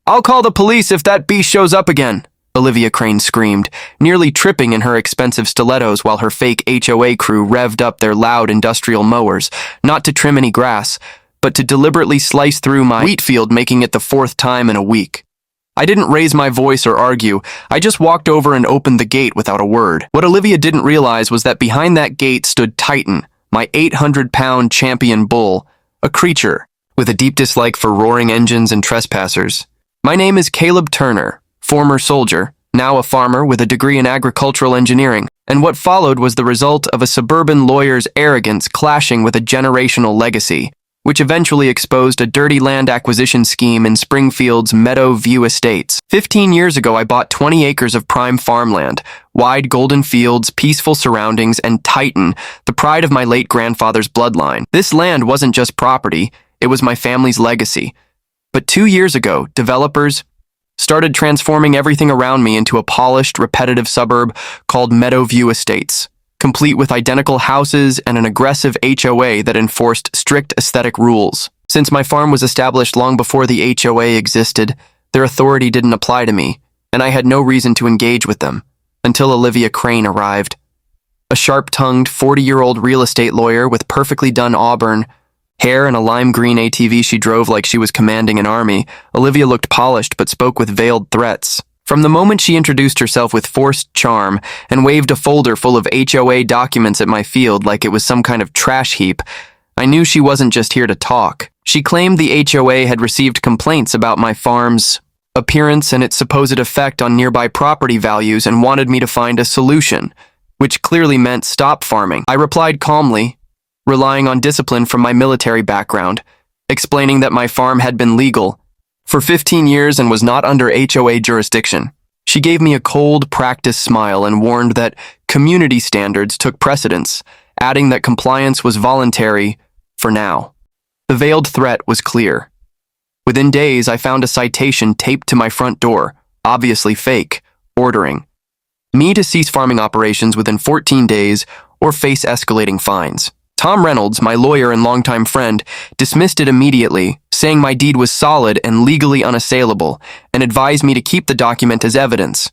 "I'll call the police if that beast shows up again," Olivia Crane screamed, nearly tripping in her expensive stilettos while her fake HOA crew revved up their loud industrial mowers, not to trim any grass, but to deliberately slice through my wheat field, making it the fourth time in a week. I didn't raise my voice or argue. I just walked over and opened the gate without a word. What Olivia didn't realize was that behind that gate stood Titan, my 800-pound champion bull, a creature with a deep dislike for roaring engines and trespassers. My name is Caleb Turner, former soldier, now a farmer with a degree in agricultural engineering, and what followed was the result of a suburban lawyer's arrogance clashing with a generational legacy, which eventually exposed a dirty land acquisition scheme in Springfield's Meadow View Estates. 15 years ago, I bought 20 acres of prime farmland, wide golden fields, peaceful surroundings, and Titan, the pride of my late grandfather's bloodline. This land wasn't just property, it was my family's legacy. But 2 years ago, developers started transforming everything around me into a polished, repetitive suburb called Meadow View Estates, complete with identical houses and an aggressive HOA that enforced strict aesthetic rules. Since my farm was established long before the HOA existed, their authority didn't apply to me, and I had no reason to engage with them, until Olivia Crane arrived. A sharp-tongued, 40-year-old real estate lawyer with perfectly done auburn hair and a lime green ATV she drove like she was commanding an army, Olivia looked polished but spoke with veiled threats. From the moment she introduced herself with forced charm and waved a folder full of HOA documents at my field like it was some kind of trash heap, I knew she wasn't just here to talk. She claimed the HOA had received complaints about my farm's appearance and its supposed effect on nearby property values and wanted me to find a solution, which clearly meant stop farming. I replied calmly, relying on discipline from my military background, explaining that my farm had been legal for 15 years and was not under HOA jurisdiction. She gave me a cold, practiced smile and warned that community standards took precedence, adding that compliance was voluntary for now. The veiled threat was clear. Within days, I found a citation taped to my front door, obviously fake, ordering me to cease farming operations within 14 days or face escalating fines. Tom Reynolds, my lawyer and longtime friend, dismissed it immediately, saying my deed was solid and legally unassailable, and advised me to keep the document as evidence.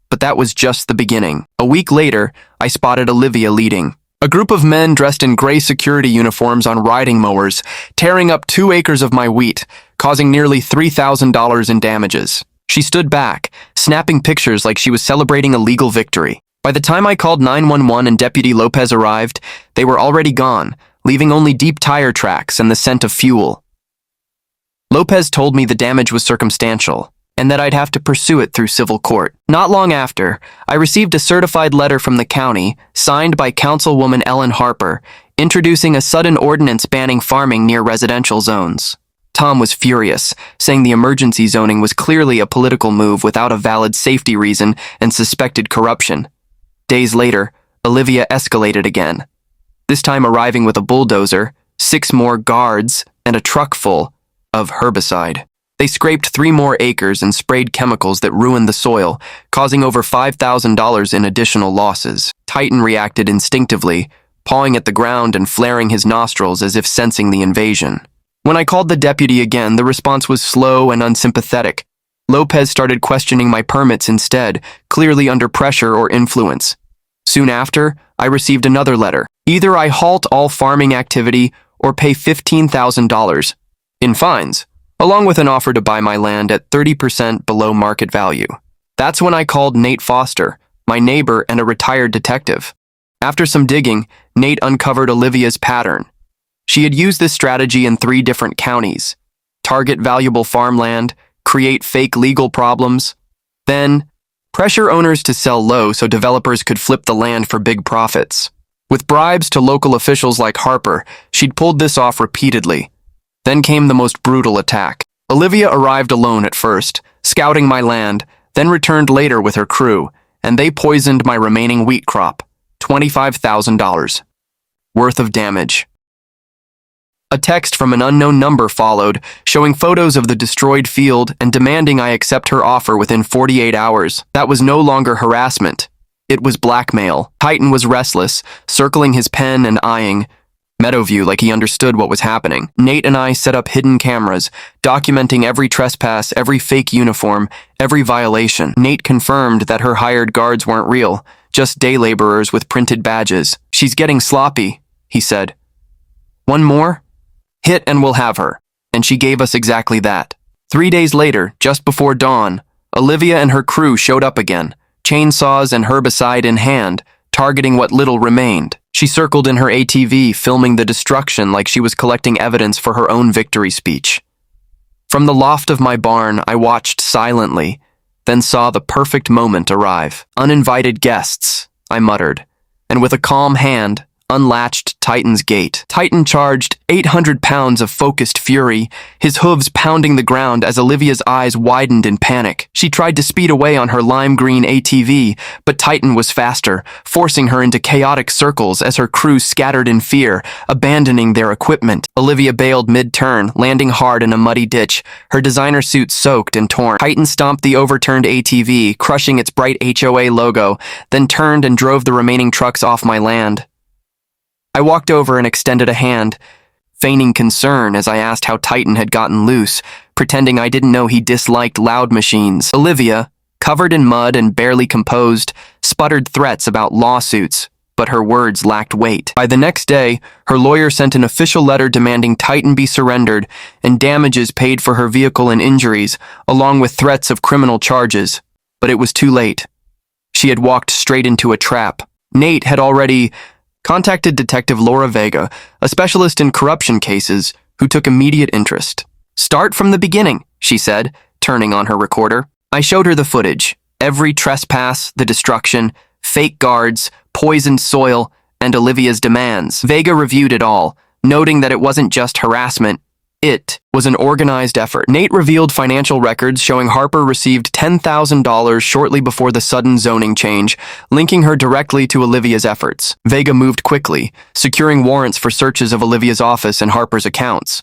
But that was just the beginning. A week later, I spotted Olivia leading a group of men dressed in gray security uniforms on riding mowers, tearing up 2 acres of my wheat, causing nearly $3,000 in damages. She stood back, snapping pictures like she was celebrating a legal victory. By the time I called 911 and Deputy Lopez arrived, they were already gone, leaving only deep tire tracks and the scent of fuel. Lopez told me the damage was circumstantial, and that I'd have to pursue it through civil court. Not long after, I received a certified letter from the county, signed by Councilwoman Ellen Harper, introducing a sudden ordinance banning farming near residential zones. Tom was furious, saying the emergency zoning was clearly a political move without a valid safety reason and suspected corruption. Days later, Olivia escalated again, this time arriving with a bulldozer, 6 more guards, and a truck full of herbicide. They scraped 3 more acres and sprayed chemicals that ruined the soil, causing over $5,000 in additional losses. Titan reacted instinctively, pawing at the ground and flaring his nostrils as if sensing the invasion. When I called the deputy again, the response was slow and unsympathetic. Lopez started questioning my permits instead, clearly under pressure or influence. Soon after, I received another letter. Either I halt all farming activity or pay $15,000 in fines, along with an offer to buy my land at 30% below market value. That's when I called Nate Foster, my neighbor and a retired detective. After some digging, Nate uncovered Olivia's pattern. She had used this strategy in 3 different counties: target valuable farmland, create fake legal problems, then pressure owners to sell low so developers could flip the land for big profits. With bribes to local officials like Harper, she'd pulled this off repeatedly. Then came the most brutal attack. Olivia arrived alone at first, scouting my land, then returned later with her crew, and they poisoned my remaining wheat crop, $25,000 worth of damage. A text from an unknown number followed, showing photos of the destroyed field and demanding I accept her offer within 48 hours. That was no longer harassment. It was blackmail. Titan was restless, circling his pen and eyeing Meadow View like he understood what was happening. Nate and I set up hidden cameras, documenting every trespass, every fake uniform, every violation. Nate confirmed that her hired guards weren't real, just day laborers with printed badges. "She's getting sloppy," he said. "One more? Hit and we'll have her." And she gave us exactly that. 3 days later, just before dawn, Olivia and her crew showed up again, chainsaws and herbicide in hand, targeting what little remained. She circled in her ATV, filming the destruction like she was collecting evidence for her own victory speech. From the loft of my barn, I watched silently, then saw the perfect moment arrive. "Uninvited guests," I muttered, and with a calm hand, unlatched Titan's gate. Titan charged 800 pounds of focused fury, his hooves pounding the ground as Olivia's eyes widened in panic. She tried to speed away on her lime green ATV, but Titan was faster, forcing her into chaotic circles as her crew scattered in fear, abandoning their equipment. Olivia bailed mid-turn, landing hard in a muddy ditch, her designer suit soaked and torn. Titan stomped the overturned ATV, crushing its bright HOA logo, then turned and drove the remaining trucks off my land. I walked over and extended a hand, feigning concern as I asked how Titan had gotten loose, pretending I didn't know he disliked loud machines. Olivia, covered in mud and barely composed, sputtered threats about lawsuits, but her words lacked weight. By the next day, her lawyer sent an official letter demanding Titan be surrendered and damages paid for her vehicle and injuries, along with threats of criminal charges. But it was too late. She had walked straight into a trap. Nate had already contacted Detective Laura Vega, a specialist in corruption cases, who took immediate interest. "Start from the beginning," she said, turning on her recorder. I showed her the footage, every trespass, the destruction, fake guards, poisoned soil, and Olivia's demands. Vega reviewed it all, noting that it wasn't just harassment, it was an organized effort. Nate revealed financial records showing Harper received $10,000 shortly before the sudden zoning change, linking her directly to Olivia's efforts. Vega moved quickly, securing warrants for searches of Olivia's office and Harper's accounts.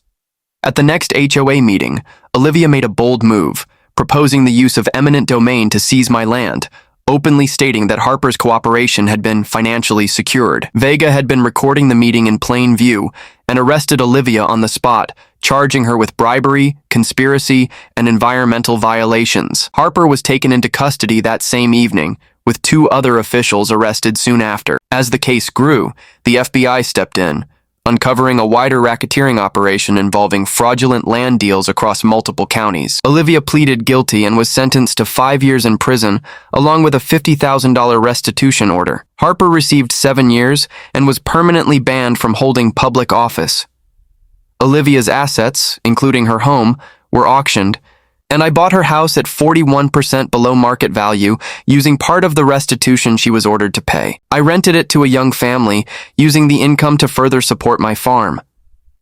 At the next HOA meeting, Olivia made a bold move, proposing the use of eminent domain to seize my land, openly stating that Harper's cooperation had been financially secured. Vega had been recording the meeting in plain view and arrested Olivia on the spot, charging her with bribery, conspiracy, and environmental violations. Harper was taken into custody that same evening, with 2 other officials arrested soon after. As the case grew, the FBI stepped in, uncovering a wider racketeering operation involving fraudulent land deals across multiple counties. Olivia pleaded guilty and was sentenced to 5 years in prison, along with a $50,000 restitution order. Harper received 7 years and was permanently banned from holding public office. Olivia's assets, including her home, were auctioned, and I bought her house at 41% below market value, using part of the restitution she was ordered to pay. I rented it to a young family, using the income to further support my farm.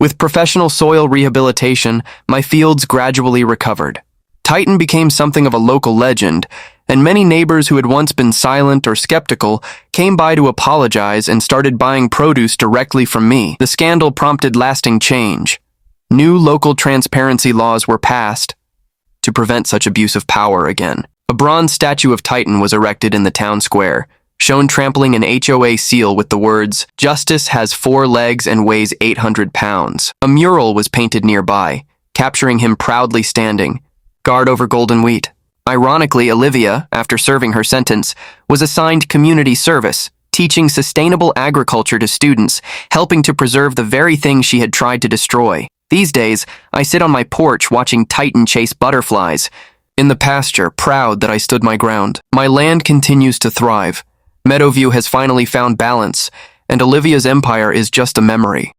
With professional soil rehabilitation, my fields gradually recovered. Titan became something of a local legend, and many neighbors who had once been silent or skeptical came by to apologize and started buying produce directly from me. The scandal prompted lasting change. New local transparency laws were passed to prevent such abuse of power again. A bronze statue of Titan was erected in the town square, shown trampling an HOA seal with the words, "Justice has 4 legs and weighs 800 pounds. A mural was painted nearby, capturing him proudly standing, guard over golden wheat. Ironically, Olivia, after serving her sentence, was assigned community service, teaching sustainable agriculture to students, helping to preserve the very thing she had tried to destroy. These days, I sit on my porch watching Titan chase butterflies, in the pasture, proud that I stood my ground. My land continues to thrive. Meadow View has finally found balance, and Olivia's empire is just a memory.